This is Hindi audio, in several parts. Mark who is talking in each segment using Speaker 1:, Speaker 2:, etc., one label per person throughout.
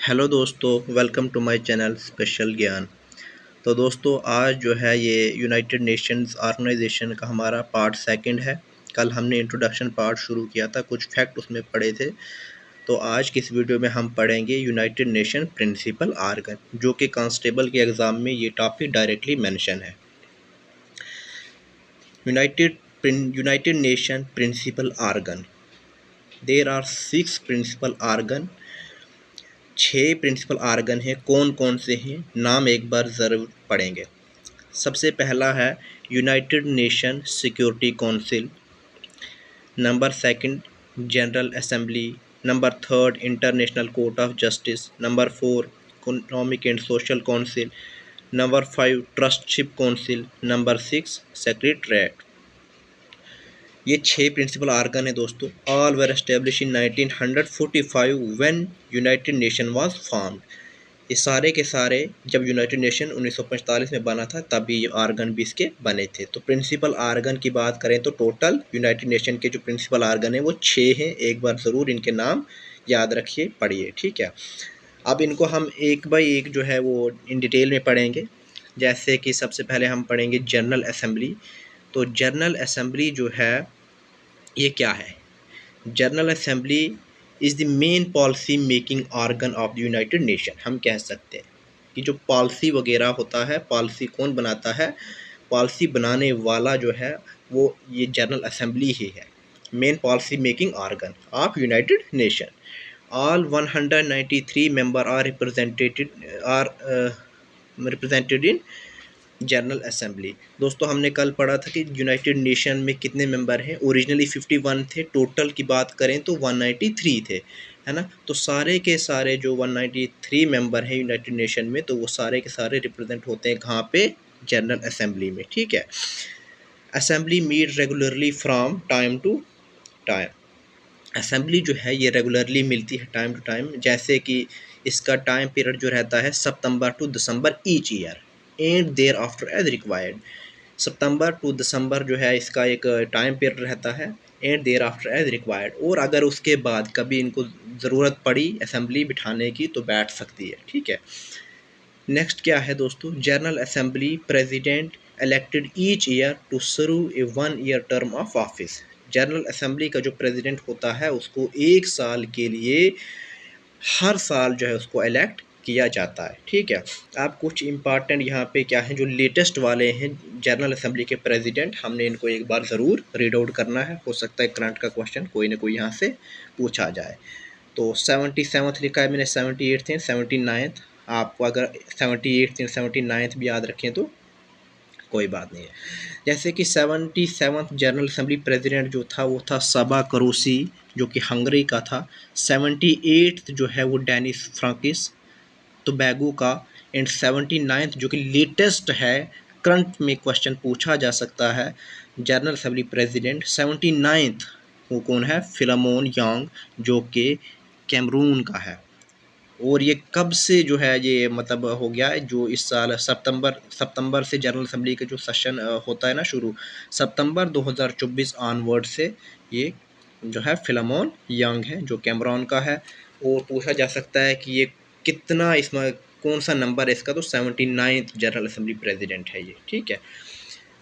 Speaker 1: हेलो दोस्तों, welcome to my channel special Gyan. तो दोस्तों, आज जो है ये यूनाइटेड नेशंस ऑर्गेनाइजेशन का हमारा पार्ट सेकंड है। कल हमने इंट्रोडक्शन पार्ट शुरू किया था, कुछ फैक्ट उसमें पढ़े थे। तो आज की इस वीडियो में हम पढ़ेंगे यूनाइटेड नेशन प्रिंसिपल आर्गन, जो कि कांस्टेबल के एग्ज़ाम में ये टॉपिक डायरेक्टली मेंशन है। United Nation principal organ, there are 6 principal organ. 6 principal organ हैं। कौन कौन से हैं, नाम एक बार ज़रूर पढ़ेंगे। सबसे पहला है United Nation Security council, number second general assembly, number third international court of justice, number 4 economic and Social council, number 5 ट्रस्टशिप council, number 6 secretariat. ये 6 प्रिंसिपल आर्गन है दोस्तों। All were establish in 1945 when United nation was formed. ये सारे के सारे जब यूनाइटेड नेशन 1945 में बना था तब ये आर्गन भी इसके बने थे। तो प्रिंसिपल आर्गन की बात करें तो टोटल यूनाइटेड नेशन के जो प्रिंसिपल आर्गन है वो 6 हैं। एक बार ज़रूर इनके नाम याद रखिए, पढ़िए, ठीक है। अब इनको हम एक बाई एक जो है वो इन डिटेल में पढ़ेंगे। जैसे कि सबसे पहले हम पढ़ेंगे जनरल असेंबली। तो जनरल असेंबली जो है ये क्या है? General assembly is the main policy making organ of the United nation. हम कह सकते हैं कि जो पॉलिसी वगैरह होता है, पॉलिसी कौन बनाता है? पॉलिसी बनाने वाला जो है वो ये जनरल असेंबली ही है, main policy making organ of United Nation. All 193 member are represented in General Assembly. दोस्तों, हमने कल पढ़ा था कि यूनाइटेड नेशन में कितने मेंबर हैं। ओरिजिनली 51 थे, टोटल की बात करें तो 193 थे, है ना। तो सारे के सारे जो 193 मेंबर हैं यूनाइटेड नेशन में, तो वो सारे के सारे रिप्रेजेंट होते हैं कहाँ पे? जनरल असेंबली में, ठीक है। Assembly meet regularly from time to time. Assembly जो है ये रेगुलरली मिलती है टाइम टू टाइम। जैसे कि इसका टाइम पीरियड जो रहता है September to December each year and thereafter as required. September to December जो है इसका एक टाइम पीरियड रहता है, and thereafter as required. और अगर उसके बाद कभी इनको ज़रूरत पड़ी असेंबली बिठाने की तो बैठ सकती है, ठीक है। नेक्स्ट क्या है दोस्तों? General Assembly president elected each year to serve a 1 year term of office. General Assembly का जो प्रेसिडेंट होता है उसको 1 साल के लिए हर साल जो है उसको इलेक्ट किया जाता है, ठीक है। आप कुछ इम्पॉर्टेंट यहाँ पे क्या है जो लेटेस्ट वाले हैं जनरल असेंबली के प्रेसिडेंट, हमने इनको एक बार ज़रूर रीड आउट करना है। हो सकता है करंट का क्वेश्चन कोई ना कोई यहाँ से पूछा जाए। तो 77th लिखा है मैंने, 78th एंड 79th। आपको अगर 78th एंड 79th भी याद रखें तो कोई बात नहीं है। जैसे कि 77th जनरल असेंबली प्रेसिडेंट जो था वो था सबा करोसी, जो कि हंगरी का था। 78th जो है वो डेनिस फ्रांकिस टोबैगो का। एंड 79th जो कि लेटेस्ट है, करंट में क्वेश्चन पूछा जा सकता है, जनरल असेंबली प्रेसिडेंट 79th वो कौन है? फिलमोन यांग, जो कि कैमरून का है। और ये कब से जो है ये मतलब हो गया है, जो इस साल सितंबर से जनरल असेंबली का जो सेशन होता है ना शुरू, सितंबर 2024 ऑनवर्ड से ये जो है फिलमोन यंग है जो कैमरून का है। और पूछा जा सकता है कि ये कितना, इसमें कौन सा नंबर है इसका? तो 79th जनरल असेंबली प्रेसिडेंट है ये, ठीक है।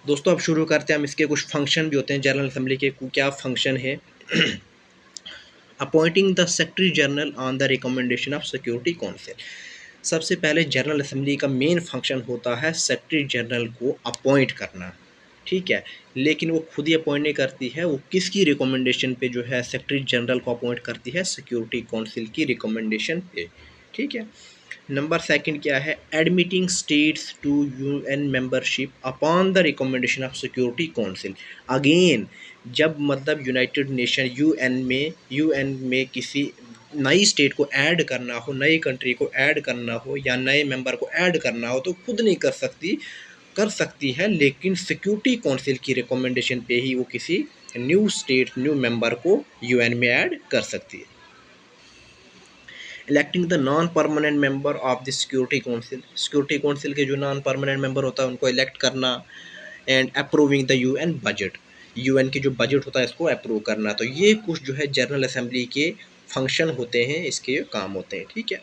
Speaker 1: दोस्तों, अब शुरू करते हैं हम। इसके कुछ फंक्शन भी होते हैं जनरल असेंबली के, क्या फंक्शन है? Appointing the Secretary general on the recommendation of Security council. सबसे पहले जनरल असेंबली का मेन फंक्शन होता है सेक्रेटरी जनरल को अपॉइंट करना, ठीक है। लेकिन वो खुद ही अपॉइंट नहीं करती है, वो किसकी रिकमेंडेशन पे जो है सेक्रेटरी जनरल को अपॉइंट करती है? सिक्योरिटी काउंसिल की रिकमेंडेशन पे, ठीक है। नंबर सेकंड क्या है? Admitting states to UN membership upon the recommendation of Security Council. Again, जब मतलब यूनाइटेड नेशन यूएन में किसी नई स्टेट को ऐड करना हो, नई कंट्री को ऐड करना हो या नए मेंबर को ऐड करना हो तो खुद नहीं कर सकती है, लेकिन सिक्योरिटी काउंसिल की रिकमेंडेशन पे ही वो किसी न्यू मेंबर को यूएन में ऐड कर सकती है। Electing the non permanent member of the security council. Security council के जो नॉन परमानेंट मेंबर होता है उनको इलेक्ट करना। And approving the UN budget. UN की जो बजट होता है इसको अप्रूव करना। तो ये कुछ जो है जनरल असेंबली के फंक्शन होते हैं, इसके काम होते हैं, ठीक है।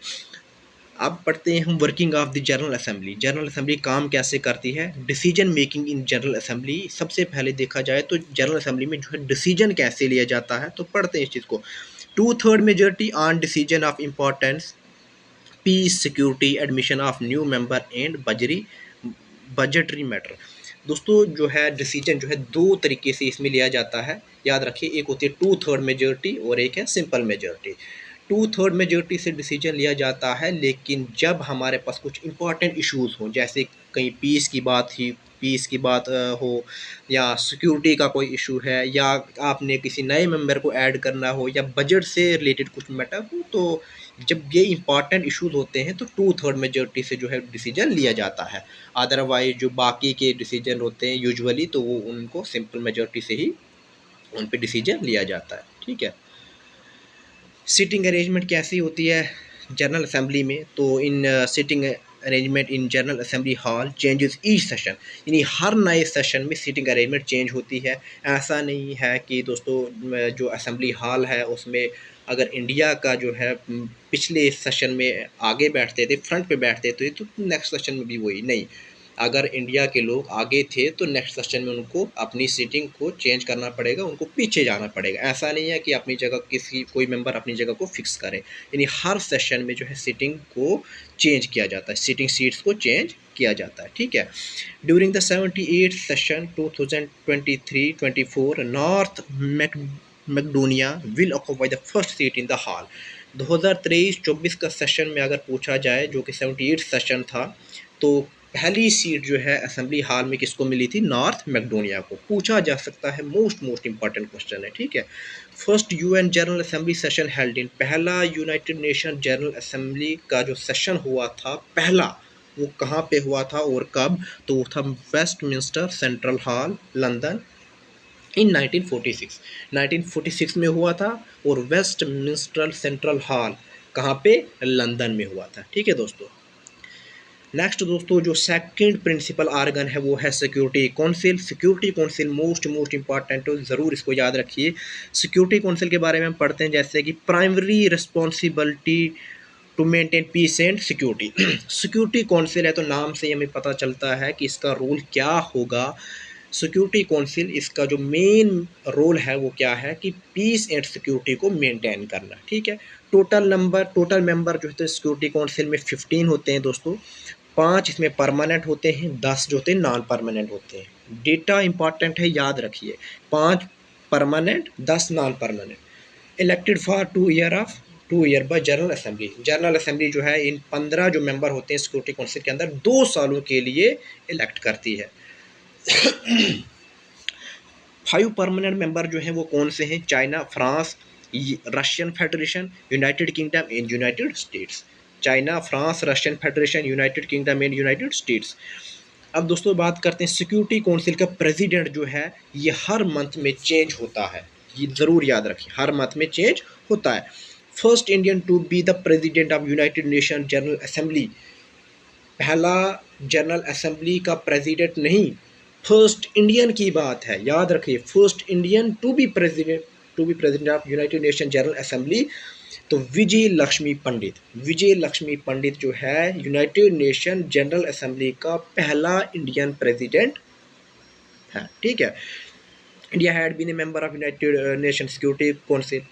Speaker 1: अब पढ़ते हैं हम working of the General assembly. General assembly काम कैसे करती है, decision making in General assembly. सबसे पहले देखा जाए तो जनरल असेंबली में जो है डिसीजन कैसे लिया जाता है, तो पढ़ते हैं इस चीज़ को। 2/3 majority on decision of importance, peace, security, admission of new member and budgetary matter. दोस्तों जो है डिसीजन जो है दो तरीके से इसमें लिया जाता है, याद रखिए। एक होती है 2/3 मेजोरिटी और एक है सिंपल मेजोरिटी। 2/3 मेजोरिटी से डिसीजन लिया जाता है, लेकिन जब हमारे पास कुछ इंपॉर्टेंट इश्यूज हों, जैसे कहीं पीस की बात हो, या सिक्योरिटी का कोई इशू है, या आपने किसी नए मेंबर को ऐड करना हो, या बजट से रिलेटेड कुछ मैटर हो, तो जब ये इंपॉर्टेंट इश्यूज होते हैं तो 2/3 मेजोरिटी से जो है डिसीजन लिया जाता है। अदरवाइज जो बाकी के डिसीजन होते हैं यूजुअली, तो वो उनको सिंपल मेजोरिटी से ही उन पे डिसीजन लिया जाता है, ठीक है। सीटिंग अरेंजमेंट कैसी होती है जनरल असेंबली में, तो in seating arrangement in General Assembly hall changes each session, यानी हर नए सेशन में सीटिंग अरेंजमेंट चेंज होती है। ऐसा नहीं है कि दोस्तों जो असेंबली हॉल है उसमें अगर इंडिया का जो है पिछले सेशन में आगे बैठते थे, फ्रंट पे बैठते थे, तो नेक्स्ट सेशन में भी वही नहीं। अगर इंडिया के लोग आगे थे तो नेक्स्ट सेशन में उनको अपनी सीटिंग को चेंज करना पड़ेगा, उनको पीछे जाना पड़ेगा। ऐसा नहीं है कि अपनी जगह कोई मेंबर अपनी जगह को फिक्स करे, यानी हर सेशन में जो है सीटिंग को चेंज किया जाता है, सीटिंग सीट्स को चेंज किया जाता है, ठीक है। During the 78th session 2023-24 North Macedonia will occupy the first seat in the hall. 2023-24 का सेशन में अगर पूछा जाए, जो कि 78 सेशन था, तो पहली सीट जो है असेंबली हॉल में किसको मिली थी, नॉर्थ मैकडोनिया को। पूछा जा सकता है, मोस्ट इंपॉर्टेंट क्वेश्चन है, ठीक है। First UN general assembly session held in, पहला यूनाइटेड नेशन जनरल असेंबली का जो सेशन हुआ था पहला, वो कहाँ पे हुआ था और कब, तो वो था वेस्टमिंस्टर सेंट्रल हॉल लंदन इन 1946 में हुआ था, और वेस्टमिंस्टर सेंट्रल हॉल कहाँ पे, लंदन में हुआ था, ठीक है दोस्तों। नेक्स्ट दोस्तों जो सेकंड प्रिंसिपल आर्गन है वो है security council. Security council most important हो, ज़रूर इसको याद रखिए। सिक्योरिटी काउंसिल के बारे में हम पढ़ते हैं, जैसे कि primary responsibility to maintain peace and security. Security Council है तो नाम से हमें पता चलता है कि इसका रोल क्या होगा। सिक्योरिटी काउंसिल, इसका जो मेन रोल है वो क्या है कि पीस एंड सिक्योरिटी को मेंटेन करना, ठीक है। टोटल मेंबर जो है सिक्योरिटी काउंसिल में 15 होते हैं दोस्तों। 5 इसमें परमानेंट होते हैं, 10 जो होते हैं नॉन परमानेंट होते हैं। डेटा इंपॉर्टेंट है, याद रखिए, 5 permanent, 10 non permanent. Elected for 2 year by general assembly. General assembly जो है इन 15 जो मेंबर होते हैं सिक्योरिटी काउंसिल के अंदर 2 सालों के लिए इलेक्ट करती है। 5 परमानेंट मेंबर जो हैं वो कौन से हैं, China, France, Russian federation, United kingdom and United states. China, France, Russian federation, United kingdom and United states. अब दोस्तों बात करते हैं सिक्योरिटी काउंसिल का प्रेसिडेंट जो है ये हर मंथ में चेंज होता है, ये ज़रूर याद रखिए, हर मंथ में चेंज होता है। First Indian to be the president of United Nation General Assembly, पहला जनरल असेंबली का प्रेसिडेंट नहीं, फर्स्ट इंडियन की बात है, याद रखिए, first Indian to be president of United Nation General Assembly, तो विजय लक्ष्मी पंडित जो है यूनाइटेड नेशन जनरल असेंबली का पहला इंडियन प्रेसिडेंट है, ठीक है। India had been a member of United Nation Security Council,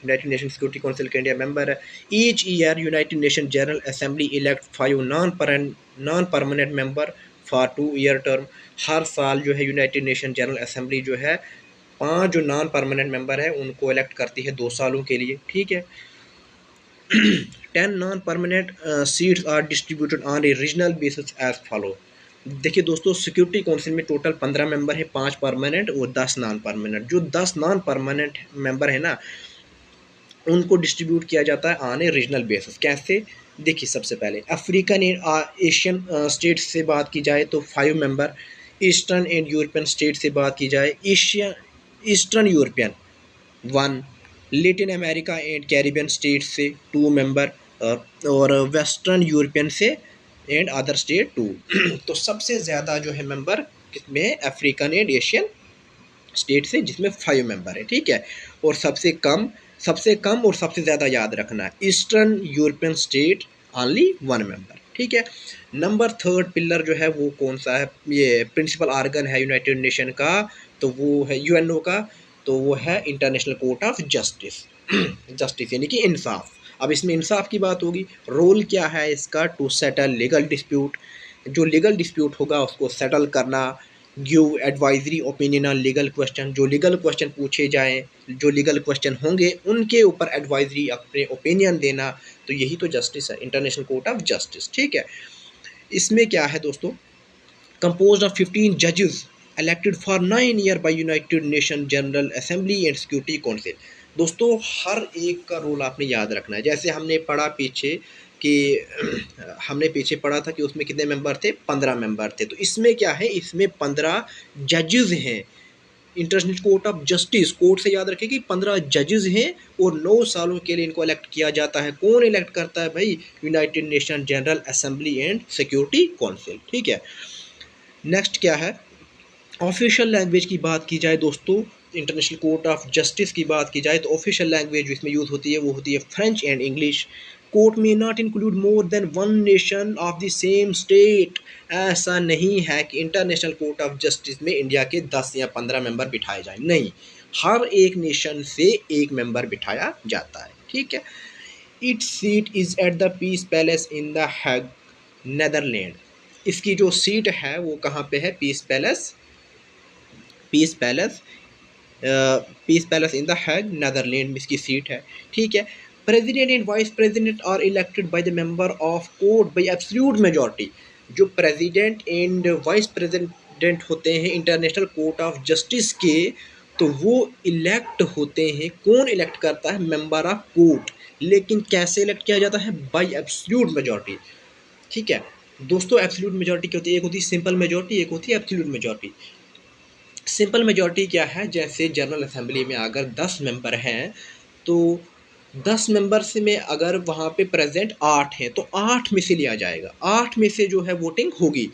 Speaker 1: United Nation Security Council का इंडिया मेंबर है। Each year United Nation General Assembly elect 5 non permanent member for 2 year term. हर साल जो है यूनाइटेड नेशन जनरल असेंबली जो है 5 जो नॉन परमानेंट मेंबर है उनको इलेक्ट करती है 2 सालों के लिए, ठीक है। 10 non permanent seats are distributed on a regional basis as follow. देखिए दोस्तों सिक्योरिटी काउंसिल में टोटल 15 मेंबर है, 5 परमानेंट और 10 नॉन परमानेंट। जो 10 नॉन परमानेंट मेंबर है ना, उनको डिस्ट्रीब्यूट किया जाता है ऑन ए रीजनल बेसिस। कैसे, देखिए सबसे पहले अफ्रीकन एंड एशियन स्टेट्स से बात की जाए तो 5 member, eastern and European state से बात की जाए eastern European 1, Latin America and Caribbean state से 2 मेंबर, और वेस्टर्न यूरोपियन से एंड अदर स्टेट 2। तो सबसे ज़्यादा जो है मेंबर किसमें, अफ्रीकन एंड एशियन स्टेट से, जिसमें 5 मेंबर है, ठीक है। और सबसे कम और सबसे ज़्यादा याद रखना है eastern European state only one member, ठीक है। नंबर थर्ड पिलर जो है वो कौन सा है, ये प्रिंसिपल आर्गन है यूनाइटेड नेशन का, तो वो है यूएनओ का, तो वो है international court of justice. Justice यानी कि इंसाफ। अब इसमें इंसाफ की बात होगी, रोल क्या है इसका, टू सेटल लीगल डिस्प्यूट, जो लीगल डिस्प्यूट होगा उसको सेटल करना, give advisory opinion on legal question, जो लीगल क्वेश्चन पूछे जाएं, जो लीगल क्वेश्चन होंगे उनके ऊपर एडवाइजरी अपने ओपिनियन देना, तो यही तो जस्टिस है, इंटरनेशनल कोर्ट ऑफ जस्टिस, ठीक है। इसमें क्या है दोस्तों, composed of 15 judges elected for 9 years by United Nations General Assembly and Security Council। दोस्तों हर एक का रोल आपने याद रखना है, जैसे हमने पढ़ा पीछे कि हमने पीछे पढ़ा था कि उसमें कितने मेंबर थे, 15 मेंबर थे, तो इसमें क्या है, इसमें 15 जजेस हैं। International court of justice, court से याद रखें कि 15 जजेस हैं और 9 सालों के लिए इनको इलेक्ट किया जाता है। कौन इलेक्ट करता है भाई, United Nation General assembly and security council, ठीक है। नेक्स्ट क्या है, ऑफिशियल लैंग्वेज की बात की जाए दोस्तों, इंटरनेशनल कोर्ट ऑफ जस्टिस की बात की जाए तो ऑफिशियल लैंग्वेज जो इसमें यूज़ होती है वो होती है फ्रेंच एंड इंग्लिश। कोर्ट में not include more than one nation of the same state. ऐसा नहीं है कि इंटरनेशनल कोर्ट ऑफ जस्टिस में इंडिया के 10 या 15 मेंबर बिठाए जाए, नहीं, हर एक नेशन से एक मेंबर बिठाया जाता है, ठीक है। Its seat is at the Peace Palace in the Hague, Netherland. इसकी जो सीट है वो कहाँ पे है, Peace Palace, Peace Palace, Peace Palace in the Hague, Netherland में इसकी सीट है, ठीक है। President and vice president are elected by the member of court by absolute majority. जो प्रेसिडेंट एंड वाइस प्रेसिडेंट होते हैं इंटरनेशनल कोर्ट ऑफ जस्टिस के, तो वो इलेक्ट होते हैं, कौन इलेक्ट करता है, मेंबर ऑफ कोर्ट, लेकिन कैसे इलेक्ट किया जाता है, बाय एब्सोल्यूट मेजॉरिटी, ठीक है। दोस्तों एब्सोल्यूट मेजॉरिटी क्या होती है, एक होती है सिंपल मेजॉरिटी, एक होती है एब्सोल्यूट मेजॉरिटी। सिंपल मेजॉरिटी क्या है, जैसे जनरल असेंबली में अगर 10 मेंबर हैं तो 10 मेंबर से में अगर वहाँ पे प्रेजेंट 8 हैं तो 8 में से लिया जाएगा, 8 में से जो है वोटिंग होगी,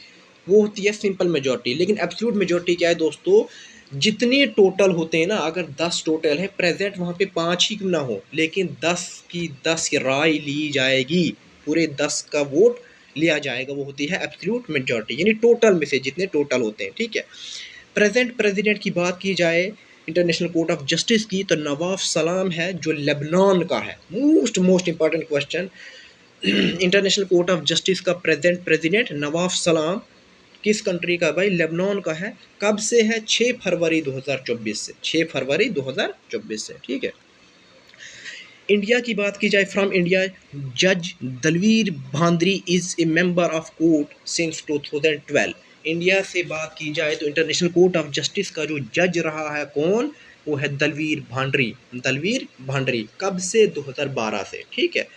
Speaker 1: वो होती है सिंपल मेजॉरिटी। लेकिन एब्सोल्यूट मेजॉरिटी क्या है दोस्तों, जितने टोटल होते हैं ना, अगर 10 टोटल है, प्रेजेंट वहाँ पे 5 ही क्यों ना हो, लेकिन 10 की 10 राय ली जाएगी, पूरे 10 का वोट लिया जाएगा, वो होती है एब्सोल्यूट मेजॉरिटी, यानी टोटल में से जितने टोटल होते हैं, ठीक है। प्रेजेंट प्रेसिडेंट की बात की जाए इंटरनेशनल कोर्ट ऑफ जस्टिस की, तो नवाफ सलाम है जो लेबनान का है। Most important question, international court of justice का प्रेजेंट प्रेसिडेंट नवाफ सलाम किस कंट्री का, भाई लेबनान का है। कब से है, 6 फरवरी 2024 से, 6 फरवरी 2024 से, ठीक है। इंडिया की बात की जाए, फ्रॉम इंडिया जज Dalveer Bhandari is a member of court since 2012। India से बात की जाए तो इंटरनेशनल कोर्ट ऑफ जस्टिस का जो जज रहा है कौन, वो है दलवीर भांडरी, दलवीर भांडरी, कब से, 2012 से, ठीक है।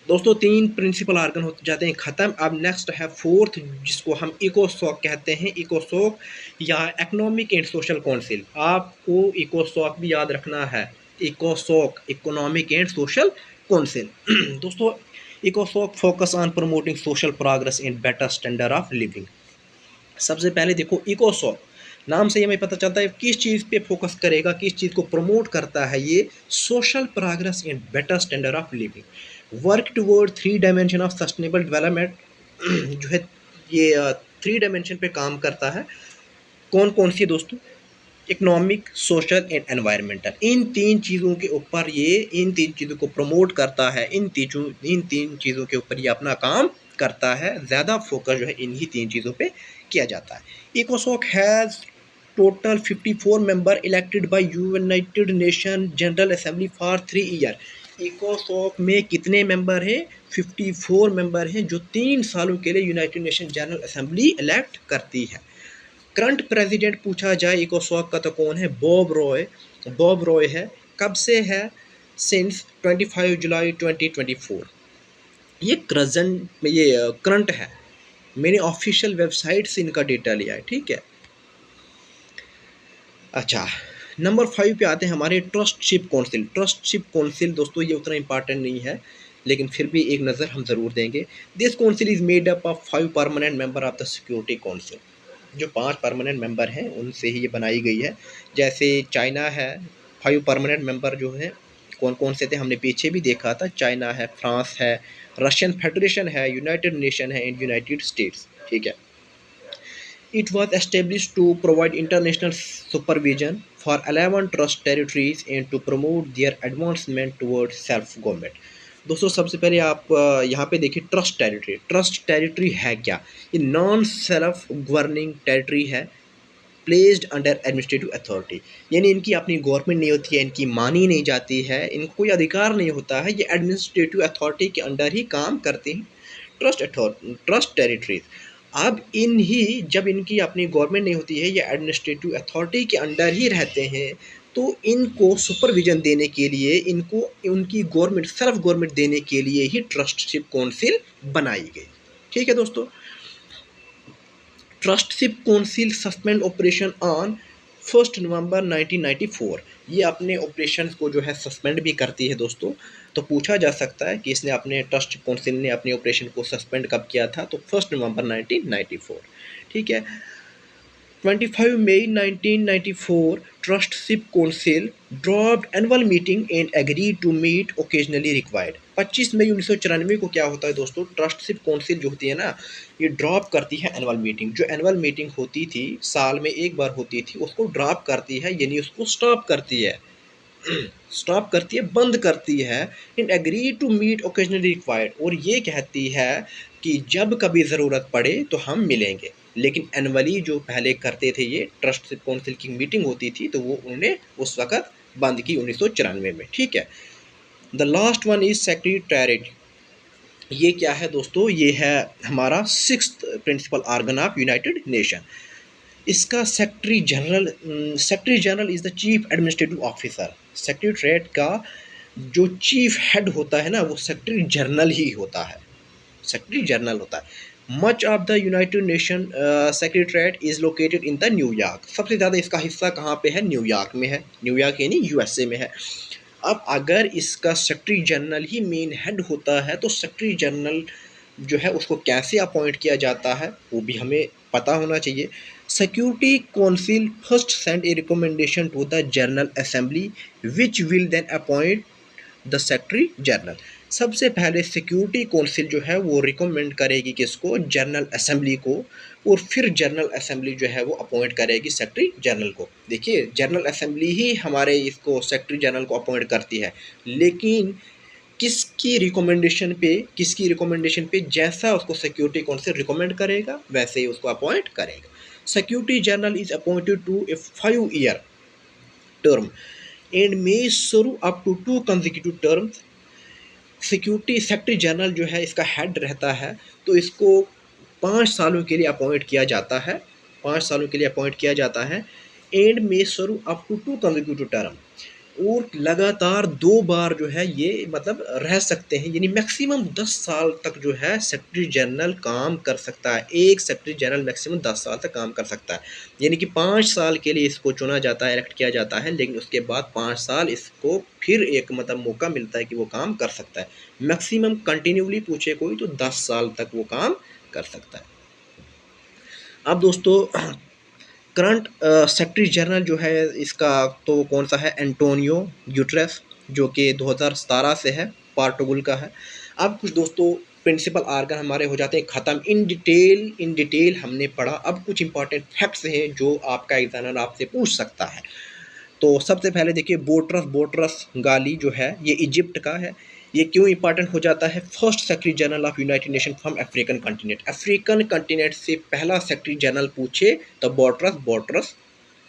Speaker 1: दोस्तों 3 प्रिंसिपल आर्गन हो जाते हैं ख़त्म। अब नेक्स्ट है फोर्थ, जिसको हम इकोसॉक कहते हैं, इकोसॉक या इकोनॉमिक एंड सोशल काउंसिल। आपको इकोसॉक भी याद रखना है, इकोसॉक, इकोनॉमिक एंड सोशल काउंसिल। दोस्तों इकोसॉक focus on promoting social progress and better standard of living. सबसे पहले देखो इकोसॉक नाम से हमें पता चलता है किस चीज़ पे फोकस करेगा, किस चीज़ को प्रमोट करता है, ये social progress and better standard of living. Work toward 3 dimension of sustainable development, जो है ये 3 डायमेंशन पे काम करता है। कौन कौन सी दोस्तों, इकोनॉमिक, सोशल एंड एनवायरमेंटल, इन 3 चीज़ों के ऊपर ये, इन 3 चीज़ों को प्रमोट करता है, इन 3 चीज़ों के ऊपर ये अपना काम करता है। ज़्यादा फोकस जो है इन्हीं 3 चीज़ों पे किया जाता है। इकोसॉक has total 54 member elected by United Nation General Assembly for 3 year. इकोसॉक में कितने मेंबर हैं, 54 मेंबर हैं, जो 3 सालों के लिए United Nation General Assembly elect करती है। करंट प्रेसिडेंट पूछा जाए इकोसॉक का तो कौन है, बॉब रॉय, बॉब रॉय है। कब से है, सिंस 25 जुलाई 2024। ये प्रेजेंट, ये करंट है, मैंने ऑफिशियल वेबसाइट से इनका डेटा लिया है, ठीक है। अच्छा नंबर 5 पे आते हैं हमारे ट्रस्टशिप काउंसिल। ट्रस्टशिप काउंसिल दोस्तों ये उतना इंपॉर्टेंट नहीं है, लेकिन फिर भी एक नज़र हम ज़रूर देंगे। This council is made up of 5 permanent member of the security council. जो 5 परमानेंट मेंबर हैं उनसे ही ये बनाई गई है। जैसे चाइना है, 5 परमानेंट मेंबर जो हैं कौन कौन से थे हमने पीछे भी देखा था, चाइना है, फ्रांस है, रशियन फेडरेशन है, यूनाइटेड नेशन है एंड यूनाइटेड स्टेट्स, ठीक है। It was established to provide international supervision for 11 trust territories and to promote their advancement towards self-government। दोस्तों सबसे पहले आप यहाँ पे देखिए ट्रस्ट टेरिटरी। ट्रस्ट टेरिटरी है क्या? ये नॉन सेल्फ गवर्निंग टेरिटरी है, प्लेस्ड अंडर एडमिनिस्ट्रेटिव अथॉरिटी, यानी इनकी अपनी गवर्नमेंट नहीं होती है, इनकी मानी नहीं जाती है, इनको कोई अधिकार नहीं होता है, ये एडमिनिस्ट्रेटिव अथॉरिटी के अंडर ही काम करते हैं। ट्रस्ट टेरिटरीज, अब इन ही जब इनकी अपनी गवर्नमेंट नहीं होती है, ये एडमिनिस्ट्रेटिव अथॉरिटी के अंडर ही रहते हैं, तो इनको सुपरविजन देने के लिए, इनको उनकी गवर्नमेंट सेल्फ गवर्नमेंट देने के लिए ही ट्रस्टशिप काउंसिल बनाई गई, ठीक है दोस्तों। ट्रस्टशिप काउंसिल सस्पेंड ऑपरेशन ऑन 1 नवंबर 1994, ये अपने ऑपरेशन को जो है सस्पेंड भी करती है दोस्तों। तो पूछा जा सकता है कि इसने अपने ट्रस्ट काउंसिल ने अपने ऑपरेशन को सस्पेंड कब किया था, तो 1 नवंबर 1994, ठीक है। 25 May 1994, Trustship Council dropped annual meeting and agreed to meet occasionally required। 25 मई 1994 को क्या होता है दोस्तों, ट्रस्टशिप काउंसिल जो होती है ना, ये ड्रॉप करती है एनुअल मीटिंग। जो एनुअल मीटिंग होती थी, साल में एक बार होती थी, उसको ड्रॉप करती है, यानी उसको स्टॉप करती है स्टॉप करती है, बंद करती है। In agree to meet occasionally required, और ये कहती है कि जब कभी ज़रूरत पड़े तो हम मिलेंगे। लेकिन एनुअली जो पहले करते थे, ये ट्रस्ट काउंसिल की मीटिंग होती थी, तो वो उन्होंने उस वक्त बंद की 1994 में, ठीक है। The last one is secretariat. ये क्या है दोस्तों, ये है हमारा 6th principal organ of United Nation. इसका secretary general is the chief administrative officer. Secretariat का जो चीफ हेड होता है ना, वो सेक्रेटरी जनरल ही होता है, सेक्रेटरी जनरल होता है। Much of the United nation secretariat is located in the New York. सबसे ज़्यादा इसका हिस्सा कहाँ पे है, न्यूयॉर्क में है। न्यूयॉर्क यानी यूएसए में है। अब अगर इसका सेक्रेटरी जनरल ही मेन हेड होता है, तो सेक्रेटरी जनरल जो है उसको कैसे अपॉइंट किया जाता है, वो भी हमें पता होना चाहिए। Security Council first send a recommendation to the General Assembly which will then appoint the Secretary General. सबसे पहले सिक्योरिटी काउंसिल जो है वो रिकमेंड करेगी किसको, जनरल असेंबली को, और फिर जनरल असेंबली जो है वो अपॉइंट करेगी सेक्रेटरी जनरल को। देखिए जनरल असेंबली ही हमारे इसको सेक्रेटरी जनरल को अपॉइंट करती है, लेकिन किसकी रिकमेंडेशन पे, जैसा उसको सिक्योरिटी काउंसिल रिकमेंड करेगा वैसे ही उसको अपॉइंट करेगा। Security general is appointed to a 5-year term and may serve up to 2 consecutive terms. Security secretary general जो है इसका हेड रहता है, तो इसको 5 सालों के लिए अपॉइंट किया जाता है, 5 सालों के लिए अपॉइंट किया जाता है। And may serve up to 2 consecutive term, और लगातार 2 बार जो है ये मतलब रह सकते हैं, यानी मैक्सिमम 10 साल तक जो है सेक्रेटरी जनरल काम कर सकता है। एक सेक्रेटरी जनरल मैक्सिमम 10 साल तक काम कर सकता है, यानी कि 5 साल के लिए इसको चुना जाता है, इलेक्ट किया जाता है, लेकिन उसके बाद 5 साल इसको फिर एक मतलब मौका मिलता है कि वो काम कर सकता है। मैक्सिमम कंटिन्यूली पूछे कोई तो 10 साल तक वो काम कर सकता है। अब दोस्तों करंट सेक्रेटरी जनरल जो है इसका तो कौन सा है, एंटोनियो गुटेरेस, जो कि 2017 से है, पोर्टुगल का है। अब कुछ दोस्तों प्रिंसिपल आर्गन हमारे हो जाते हैं ख़त्म। इन डिटेल हमने पढ़ा। अब कुछ इंपॉर्टेंट फैक्ट्स हैं जो आपका एग्जामिनर आपसे पूछ सकता है। तो सबसे पहले देखिए बोट्रस गाली जो है ये इजिप्ट का है। ये क्यों इंपॉर्टेंट हो जाता है, first Secretary General of United nation from African continent. African continent से पहला सेक्रेटरी जनरल पूछे तो बोट्रस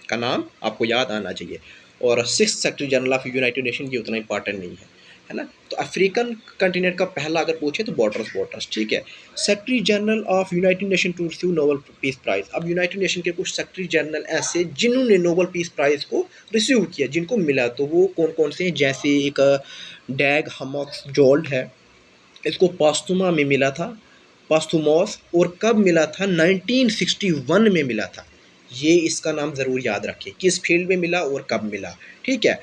Speaker 1: का नाम आपको याद आना चाहिए। और 6th secretary General of United nation ये उतना इंपॉर्टेंट नहीं है ना। तो अफ्रीकन कंटिनेंट का पहला अगर पूछे तो बोट्रस, ठीक है। Secretary General of United Nation to receive Nobel Peace Prize. अब यूनाइटेड नेशन के कुछ सेक्रेटरी जनरल ऐसे जिन्होंने नोबेल पीस प्राइज को रिसीव किया, जिनको मिला, तो वो कौन कौन से हैं, जैसे एक डैग हमॉक्सजोल्ड है, इसको पास्तुमा में मिला था, पास्तुमोस, और कब मिला था, 1961 में मिला था। ये इसका नाम ज़रूर याद रखें, किस फील्ड में मिला और कब मिला, ठीक है।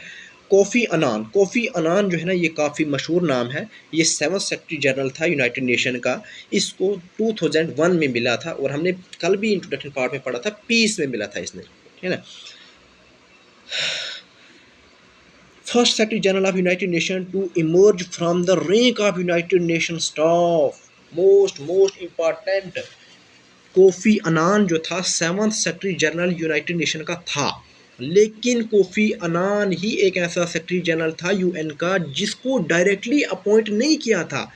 Speaker 1: कोफ़ी अनान जो है ना, ये काफ़ी मशहूर नाम है। ये 7th सेक्रेटरी जनरल था यूनाइटेड नेशन का। इसको 2001 में मिला था, और हमने कल भी इंट्रोडक्शन पार्ट में पढ़ा था, पीस में मिला था इसने, है ना। First Secretary General of United Nation to emerge from the rank of United Nation staff, most important, Kofi Annan जो था 7th secretary general United nation का था। लेकिन कोफी अनान ही एक ऐसा सेक्रेटरी जनरल था यूएन का जिसको डायरेक्टली अपॉइंट नहीं किया था,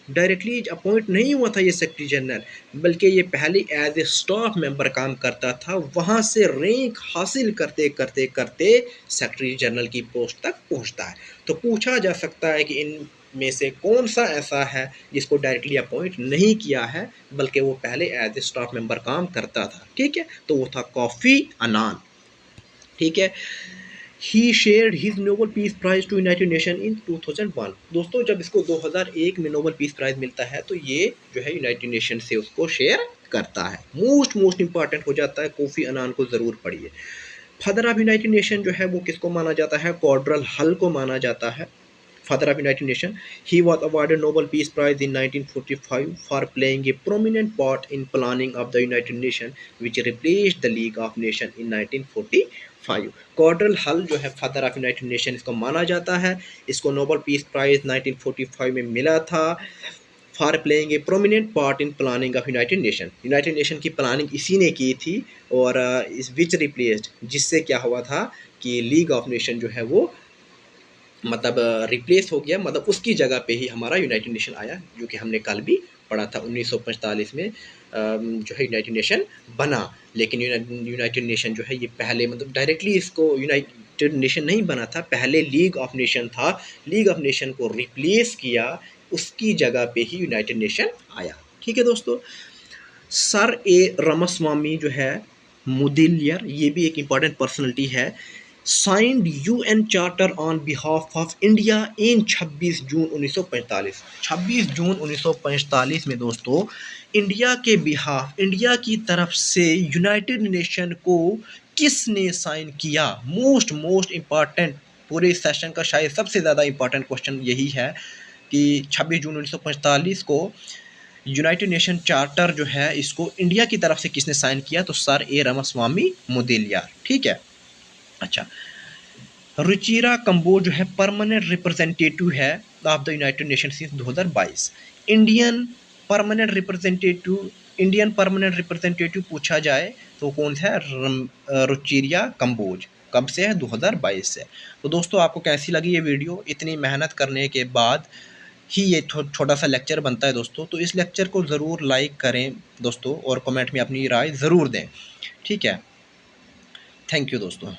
Speaker 1: डायरेक्टली अपॉइंट नहीं हुआ था ये सेक्रेटरी जनरल, बल्कि ये पहले एज ए स्टाफ मेंबर काम करता था, वहाँ से रैंक हासिल करते करते करते सेक्रेटरी जनरल की पोस्ट तक पहुँचता है। तो पूछा जा सकता है कि इन में से कौन सा ऐसा है जिसको डायरेक्टली अपॉइंट नहीं किया है, बल्कि वो पहले एज ए स्टाफ मेंबर काम करता था। ठीक है, तो वो था कोफी अनान। ठीक है, he shared his Nobel Peace Prize to United Nation in 2001। दोस्तों जब इसको 2001 में नोबल पीस प्राइज मिलता है तो ये जो है यूनाइटेड नेशन से उसको शेयर करता है। मोस्ट इंपॉर्टेंट हो जाता है, कोफी अनान को ज़रूर पढ़िए। फादर ऑफ यूनाइटेड नेशन जो है वो किसको माना जाता है? कॉर्ड्रल हल को माना जाता है father of United Nation. He was awarded Nobel Peace Prize in 1945 for playing a prominent part in planning of the United Nation which replaced the League of Nation in 1945। Cordell Hull जो है फादर ऑफ यूनाइटेड नेशन इसको माना जाता है। इसको नोबल पीस प्राइज 1945 में मिला था for playing a prominent part in planning of United nation. United nation की प्लानिंग इसी ने की थी, और इस विच रिप्लेस्ड, जिससे क्या हुआ था कि लीग ऑफ नेशन जो है वो मतलब रिप्लेस हो गया, मतलब उसकी जगह पे ही हमारा यूनाइटेड नेशन आया, जो कि हमने कल भी पढ़ा था। 1945 में जो है यूनाइटेड नेशन बना, लेकिन यूनाइटेड नेशन जो है ये पहले मतलब डायरेक्टली इसको यूनाइटेड नेशन नहीं बना था, पहले लीग ऑफ नेशन था। लीग ऑफ नेशन को रिप्लेस किया, उसकी जगह पे ही यूनाइटेड नेशन आया। ठीक है दोस्तों, सर ए रामास्वामी जो है मुदलियार, ये भी एक इम्पॉर्टेंट पर्सनैलिटी है। Signed UN charter on behalf of India in 26 जून 1945। 26 जून 1945 में दोस्तों इंडिया के बिहाफ, इंडिया की तरफ से यूनाइटेड नेशन को किसने साइन किया? मोस्ट इम्पॉर्टेंट, पूरे सेशन का शायद सबसे ज़्यादा इम्पॉर्टेंट क्वेश्चन यही है कि 26 जून 1945 को यूनाइटेड नेशन चार्टर जो है इसको इंडिया की तरफ से किसने साइन किया? तो सर ए रामास्वामी मुदलियार। ठीक है, अच्छा, रुचिरा कंबोज जो है परमानेंट रिप्रेजेंटेटिव है of the United nation since 2022। Indian permanent representative पूछा जाए तो कौन है? रुचिरा कंबोज। कब से है? 2022 से। तो दोस्तों आपको कैसी लगी ये वीडियो? इतनी मेहनत करने के बाद ही ये छोटा सा लेक्चर बनता है दोस्तों, तो इस लेक्चर को ज़रूर लाइक करें दोस्तों, और कमेंट में अपनी राय ज़रूर दें। ठीक है, थैंक यू दोस्तों।